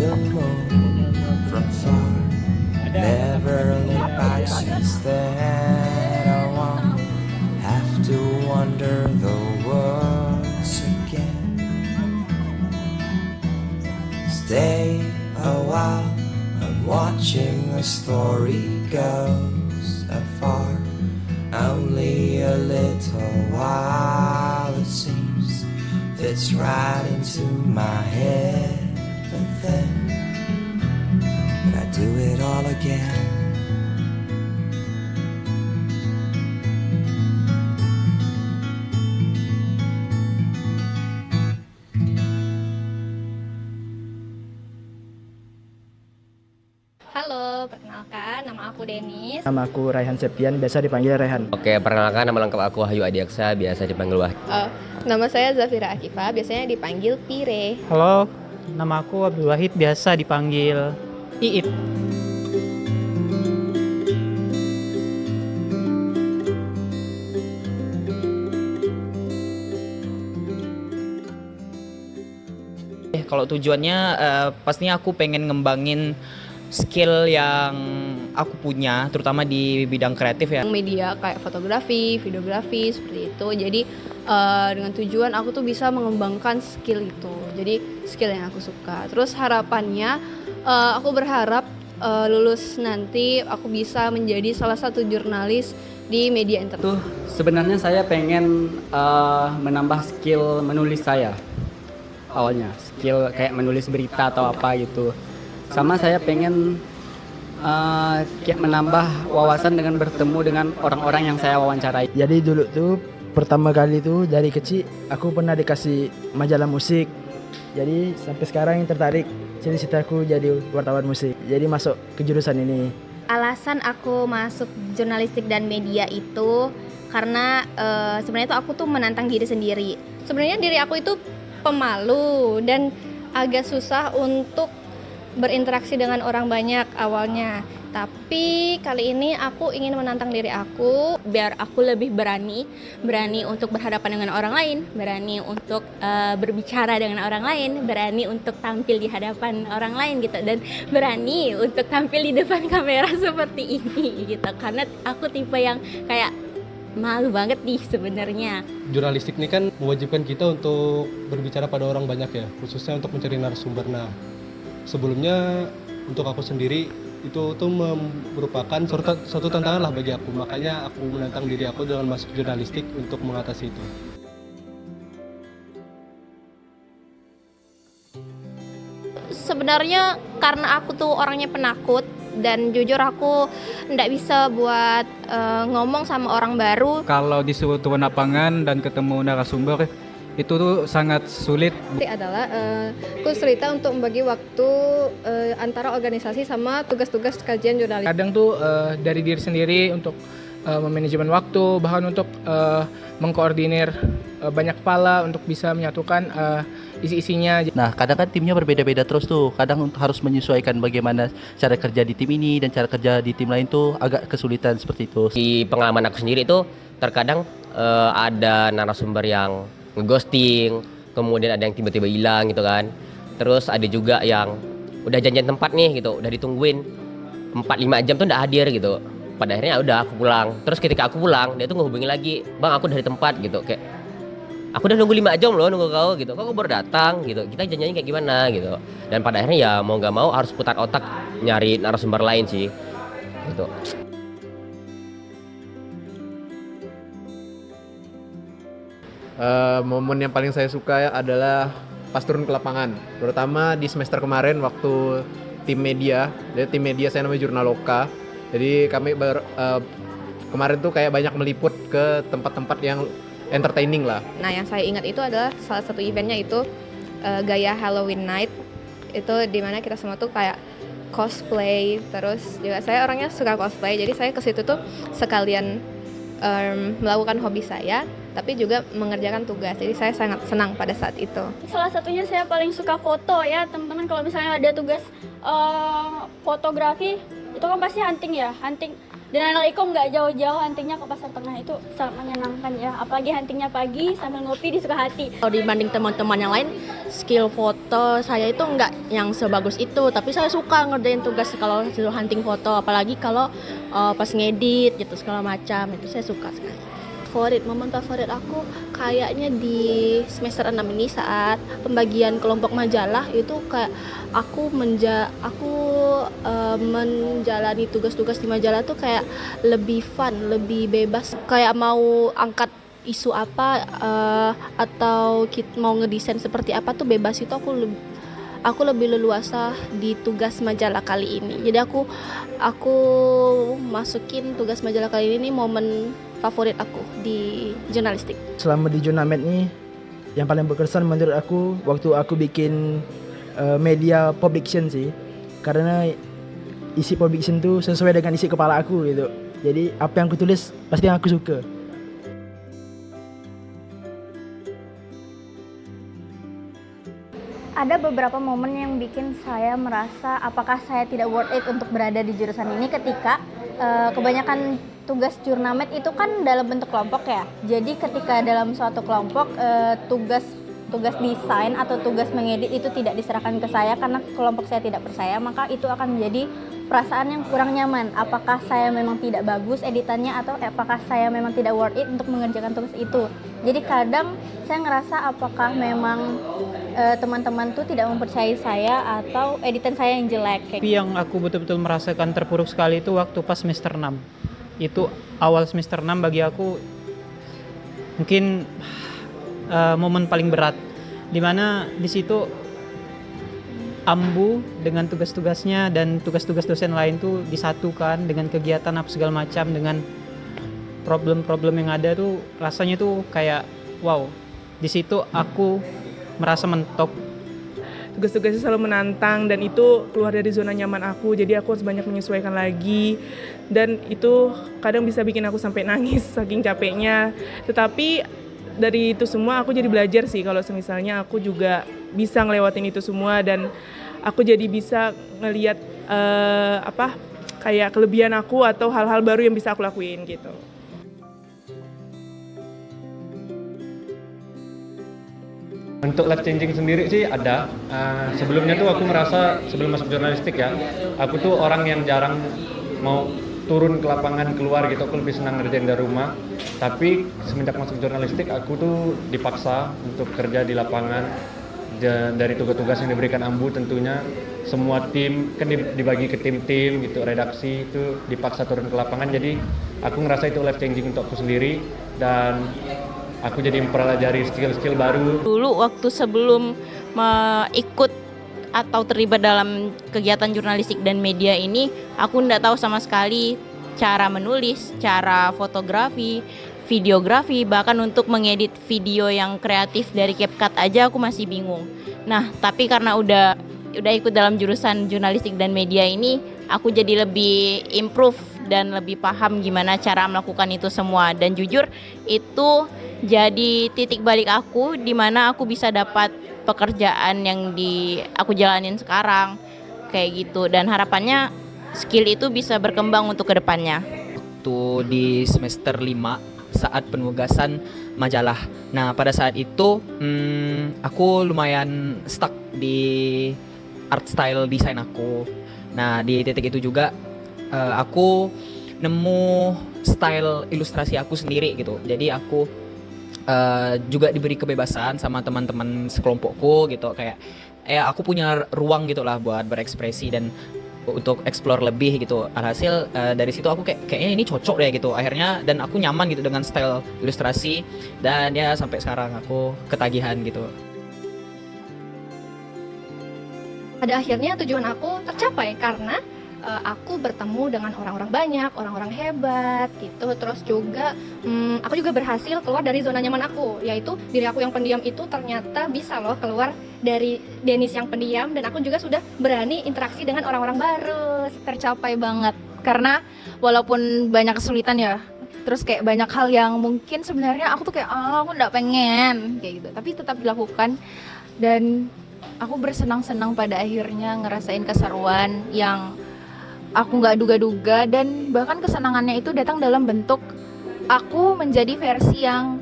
the moon from far. Never look back since then. I won't have to wonder the words again. Stay a while, I'm watching the story goes afar. Only a little while it seems fits right into my head, but then I do it all again. Halo, perkenalkan nama aku Denis. Nama aku Raihan Septian, biasa dipanggil Raihan. Oke, perkenalkan nama lengkap aku Wahyu Adiaksa, biasa dipanggil Wahyu. Nama saya Zafira Akifa, biasanya dipanggil Pire. Halo, nama aku Abdul Wahid, biasa dipanggil Iit. Kalau tujuannya pastinya aku pengen ngembangin skill yang aku punya, terutama di bidang kreatif ya. Media kayak fotografi, videografi, seperti itu. Jadi dengan tujuan aku tuh bisa mengembangkan skill itu. Jadi skill yang aku suka. Terus harapannya aku berharap lulus nanti aku bisa menjadi salah satu jurnalis di media internet. Sebenarnya saya pengen menambah skill menulis saya. Awalnya skill kayak menulis berita atau apa gitu. Sama saya pengen kayak menambah wawasan dengan bertemu dengan orang-orang yang saya wawancarai. Jadi dulu tuh pertama kali tuh dari kecil aku pernah dikasih majalah musik. Jadi sampai sekarang yang tertarik cita-citaku jadi wartawan musik. Jadi masuk ke jurusan ini. Alasan aku masuk jurnalistik dan media itu karena sebenarnya itu aku tuh menantang diri sendiri. Sebenarnya diri aku itu pemalu dan agak susah untuk berinteraksi dengan orang banyak awalnya. Tapi kali ini aku ingin menantang diri aku biar aku lebih berani untuk berhadapan dengan orang lain, berani untuk berbicara dengan orang lain, berani untuk tampil di hadapan orang lain gitu, dan berani untuk tampil di depan kamera seperti ini gitu. Karena aku tipe yang kayak malu banget nih sebenarnya. Jurnalistik ini kan mewajibkan kita untuk berbicara pada orang banyak ya, khususnya untuk mencari narasumber. Nah, sebelumnya untuk aku sendiri itu tuh merupakan suatu tantangan lah bagi aku. Makanya aku menantang diri aku dengan masuk jurnalistik untuk mengatasi itu. Sebenarnya karena aku tuh orangnya penakut dan jujur aku nggak bisa buat ngomong sama orang baru. Kalau disuruh turun lapangan dan ketemu narasumber itu tuh sangat sulit. Adalah kesulitan untuk membagi waktu antara organisasi sama tugas-tugas kajian jurnalis. Kadang tuh dari diri sendiri untuk memanajemen waktu, bahkan untuk mengkoordinir banyak kepala untuk bisa menyatukan isi-isinya. Nah, kadang kan timnya berbeda-beda terus tuh. Kadang harus menyesuaikan bagaimana cara kerja di tim ini dan cara kerja di tim lain tuh agak kesulitan seperti itu. Di pengalaman aku sendiri tuh terkadang ada narasumber yang ngeghosting, kemudian ada yang tiba-tiba hilang gitu kan. Terus ada juga yang udah janjian tempat nih gitu, udah ditungguin 4-5 jam tuh nggak hadir gitu. Pada akhirnya udah aku pulang. Terus ketika aku pulang, dia tuh ngehubungin lagi, "Bang, aku dari tempat," gitu. Kayak aku udah nunggu 5 jam loh nunggu kau gitu. Kok baru datang gitu. Kita janjiannya kayak gimana gitu. Dan pada akhirnya ya mau nggak mau harus putar otak nyari narasumber lain sih. Gitu. Momen yang paling saya suka adalah pas turun ke lapangan, terutama di semester kemarin waktu tim media. Jadi tim media saya namanya Jurnaloka. Jadi kami kemarin tuh kayak banyak meliput ke tempat-tempat yang entertaining lah. Nah, yang saya ingat itu adalah salah satu eventnya itu Gaya Halloween Night. Itu dimana kita semua tuh kayak cosplay. Terus juga saya orangnya suka cosplay, jadi saya ke situ tuh sekalian melakukan hobi saya, tapi juga mengerjakan tugas. Jadi saya sangat senang pada saat itu. Salah satunya saya paling suka foto ya teman-teman. Kalau misalnya ada tugas fotografi, itu kan pasti hunting ya, hunting. Dan anak ikom nggak jauh-jauh huntingnya ke Pasar Tengah, itu sangat menyenangkan ya. Apalagi huntingnya pagi sambil ngopi di Sukahati. Kalau dibanding teman-teman yang lain, skill foto saya itu nggak yang sebagus itu, tapi saya suka ngerjain tugas kalau disuruh hunting foto, apalagi kalau pas ngedit gitu segala macam, itu saya suka sekali. Momen favorit aku kayaknya di semester 6 ini saat pembagian kelompok majalah itu kayak aku menjalani tugas-tugas di majalah tuh kayak lebih fun, lebih bebas, kayak mau angkat isu apa atau mau ngedesain seperti apa tuh bebas, itu aku lebih leluasa di tugas majalah kali ini. Jadi aku masukin tugas majalah kali ini momen favorit aku di jurnalistik. Selama di Jurnamed nih, yang paling berkesan menurut aku waktu aku bikin media publication sih, karena isi publication tuh sesuai dengan isi kepala aku gitu. Jadi apa yang aku tulis pasti yang aku suka. Ada beberapa momen yang bikin saya merasa apakah saya tidak worth it untuk berada di jurusan ini ketika kebanyakan tugas Jurnamed itu kan dalam bentuk kelompok ya. Jadi ketika dalam suatu kelompok tugas desain atau tugas mengedit itu tidak diserahkan ke saya karena kelompok saya tidak percaya, maka itu akan menjadi perasaan yang kurang nyaman. Apakah saya memang tidak bagus editannya atau apakah saya memang tidak worth it untuk mengerjakan tugas itu. Jadi kadang saya ngerasa apakah memang teman-teman tuh tidak mempercayai saya atau editan saya yang jelek. Tapi yang aku betul-betul merasakan terpuruk sekali itu waktu pas semester 6. Itu awal semester 6 bagi aku mungkin momen paling berat, dimana di situ Ambu dengan tugas-tugasnya dan tugas-tugas dosen lain tuh disatukan dengan kegiatan apa segala macam, dengan problem-problem yang ada tuh rasanya tuh kayak wow. Di situ aku merasa mentok. Tugas-tugasnya selalu menantang dan itu keluar dari zona nyaman aku, jadi aku harus banyak menyesuaikan lagi dan itu kadang bisa bikin aku sampai nangis saking capeknya. Tetapi dari itu semua aku jadi belajar sih kalau misalnya aku juga bisa ngelewatin itu semua dan aku jadi bisa ngelihat kayak kelebihan aku atau hal-hal baru yang bisa aku lakuin gitu. Untuk life changing sendiri sih ada. Sebelumnya tuh aku merasa sebelum masuk jurnalistik ya, aku tuh orang yang jarang mau turun ke lapangan keluar gitu, aku lebih senang ngerjain dari rumah. Tapi semenjak masuk jurnalistik aku tuh dipaksa untuk kerja di lapangan dari tugas-tugas yang diberikan Ambu tentunya. Semua tim kan dibagi ke tim-tim gitu, redaksi itu dipaksa turun ke lapangan. Jadi aku ngerasa itu life changing untuk aku sendiri dan aku jadi mempelajari skill-skill baru. Dulu waktu sebelum ikut atau terlibat dalam kegiatan jurnalistik dan media ini, aku nggak tahu sama sekali cara menulis, cara fotografi, videografi, bahkan untuk mengedit video yang kreatif dari CapCut aja aku masih bingung. Nah, tapi karena udah ikut dalam jurusan jurnalistik dan media ini, aku jadi lebih improve dan lebih paham gimana cara melakukan itu semua. Dan jujur itu jadi titik balik aku di mana aku bisa dapat pekerjaan yang aku jalanin sekarang kayak gitu, dan harapannya skill itu bisa berkembang untuk kedepannya. Waktu di semester 5 saat penugasan majalah. Nah pada saat itu aku lumayan stuck di art style desain aku. Nah di titik itu juga aku nemu style ilustrasi aku sendiri gitu. Jadi aku juga diberi kebebasan sama teman-teman sekelompokku gitu, kayak aku punya ruang gitu lah buat berekspresi dan untuk explore lebih gitu. Alhasil dari situ aku kayaknya ini cocok deh gitu akhirnya, dan aku nyaman gitu dengan style ilustrasi, dan ya sampai sekarang aku ketagihan gitu. Pada akhirnya tujuan aku tercapai karena aku bertemu dengan orang-orang banyak, orang-orang hebat gitu. Terus juga aku juga berhasil keluar dari zona nyaman aku, yaitu diri aku yang pendiam itu ternyata bisa loh keluar dari Denis yang pendiam, dan aku juga sudah berani interaksi dengan orang-orang baru. Tercapai banget karena walaupun banyak kesulitan ya, terus kayak banyak hal yang mungkin sebenarnya aku tuh kayak aku nggak pengen kayak gitu, tapi tetap dilakukan, dan aku bersenang-senang pada akhirnya ngerasain keseruan yang aku nggak duga-duga, dan bahkan kesenangannya itu datang dalam bentuk aku menjadi versi yang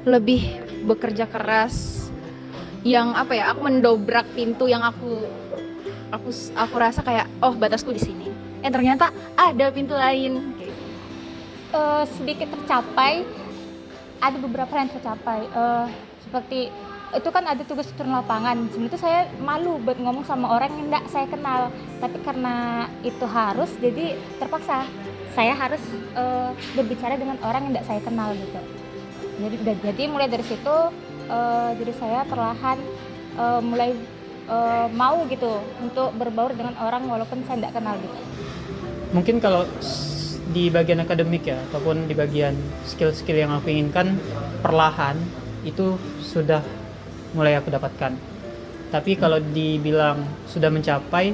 lebih bekerja keras, yang apa ya, aku mendobrak pintu yang aku rasa kayak oh batasku di sini. Ternyata ada pintu lain. Kayak gitu. Sedikit tercapai, ada beberapa yang tercapai. Seperti itu kan ada tugas turun lapangan. Sebenarnya saya malu buat ngomong sama orang yang enggak saya kenal, tapi karena itu harus, jadi terpaksa saya harus berbicara dengan orang yang enggak saya kenal gitu. Jadi mulai dari situ jadi saya perlahan mulai mau gitu untuk berbaur dengan orang walaupun saya enggak kenal gitu. Mungkin kalau di bagian akademik ya, ataupun di bagian skill-skill yang aku inginkan, perlahan itu sudah mulai aku dapatkan. Tapi kalau dibilang sudah mencapai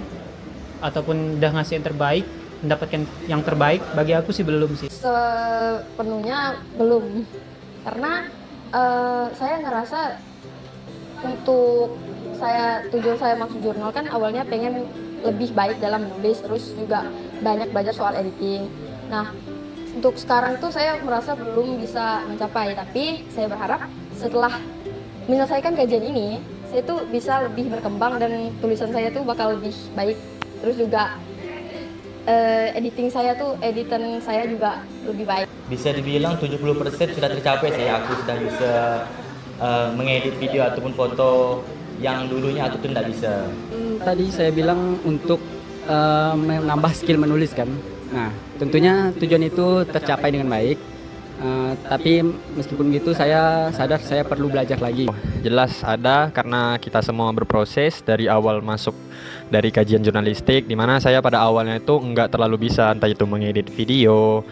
ataupun udah ngasih yang terbaik, mendapatkan yang terbaik, bagi aku sih belum sih. Sepenuhnya belum, karena saya ngerasa untuk tujuan saya masuk jurnal kan awalnya pengen lebih baik dalam menulis, terus juga banyak belajar soal editing. Nah, untuk sekarang tuh saya merasa belum bisa mencapai, tapi saya berharap setelah menyelesaikan kajian ini, saya tuh bisa lebih berkembang dan tulisan saya tuh bakal lebih baik. Terus juga editan saya juga lebih baik. Bisa dibilang 70% sudah tercapai sih. Aku sudah bisa mengedit video ataupun foto yang dulunya aku tuh tidak bisa. Tadi saya bilang untuk menambah skill menulis kan. Nah, tentunya tujuan itu tercapai dengan baik. Tapi meskipun gitu saya sadar saya perlu belajar lagi. Jelas ada, karena kita semua berproses dari awal masuk dari kajian jurnalistik, di mana saya pada awalnya itu enggak terlalu bisa, entah itu mengedit video,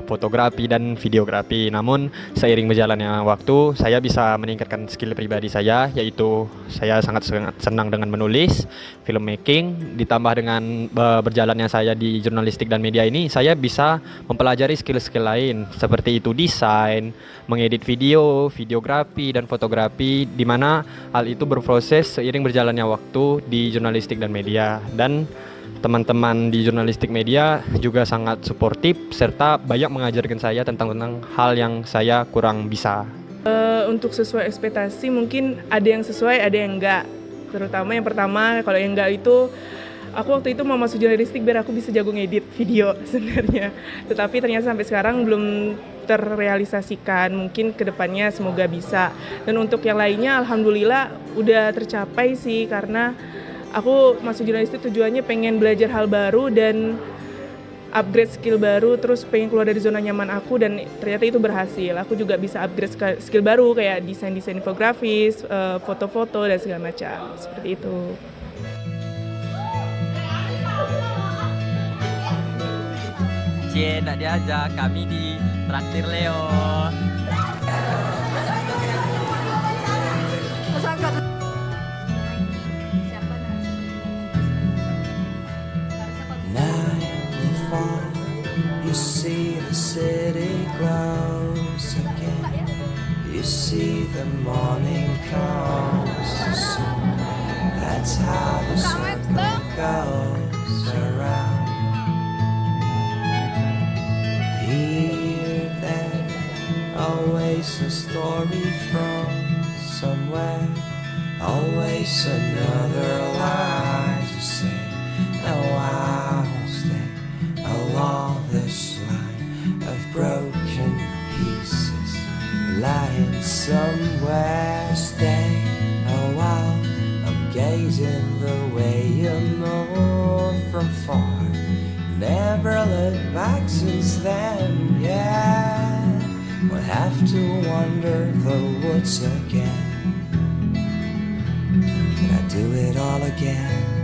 fotografi dan videografi. Namun seiring berjalannya waktu, saya bisa meningkatkan skill pribadi saya, yaitu saya sangat senang dengan menulis, filmmaking, ditambah dengan berjalannya saya di jurnalistik dan media ini, saya bisa mempelajari skill-skill lain seperti itu desain, mengedit video, videografi dan fotografi, di mana hal itu berproses seiring berjalannya waktu di jurnalistik dan media. Dan teman-teman di jurnalistik media juga sangat suportif serta banyak mengajarkan saya tentang hal yang saya kurang bisa. Untuk sesuai ekspektasi mungkin ada yang sesuai, ada yang enggak. Terutama yang pertama, kalau yang enggak itu aku waktu itu mau masuk jurnalistik biar aku bisa jago ngedit video sebenarnya. Tetapi ternyata sampai sekarang belum terrealisasikan. Mungkin kedepannya semoga bisa. Dan untuk yang lainnya alhamdulillah udah tercapai sih, karena aku masuk jurnalistik tujuannya pengen belajar hal baru dan upgrade skill baru, terus pengen keluar dari zona nyaman aku, dan ternyata itu berhasil. Aku juga bisa upgrade skill baru kayak desain infografis, foto-foto dan segala macam. Seperti itu. Cie, nak diajak kami di traktir Leo. You see the city glows again. You see the morning comes soon. That's how the circle goes around. Here, there, always a story from somewhere. Always another lie to say. No, I won't stay along this line of broken pieces, lying somewhere. Stay a while, I'm gazing the way you move from far. Never looked back since then, yeah. We'll have to wander the woods again. But I do it all again.